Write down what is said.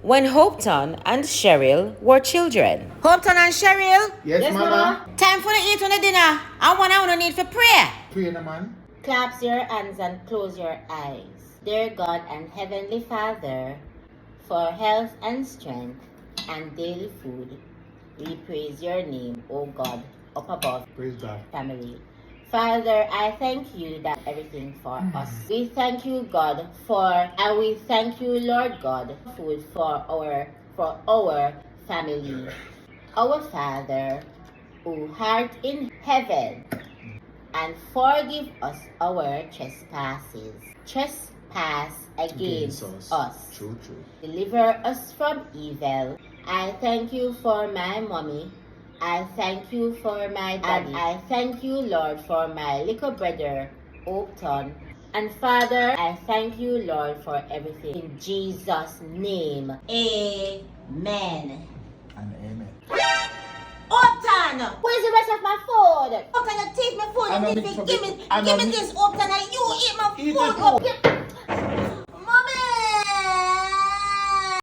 when Hopeton and Cheryl were children. Hopeton and Cheryl? Yes, Mama. Time for to eat on the dinner. I want to need for prayer. Pray, man. Clasp your hands and close your eyes. Dear God and Heavenly Father, for health and strength and daily food, we praise your name, O God, up above. Praise God. Family. Father, I thank you that everything for us. We thank you, God, and we thank you, Lord God, food for our family. Our Father, who art in heaven, and forgive us our trespasses. Trespass against us. True. Deliver us from evil. I thank you for my mommy. I thank you for my daddy. And I thank you, Lord, for my little brother, Opton. And Father, I thank you, Lord, for everything. In Jesus' name, amen. And amen. Opton! Where's the rest of my food? Opton, you take my food. I know Give me this, Opton, and you eat my food.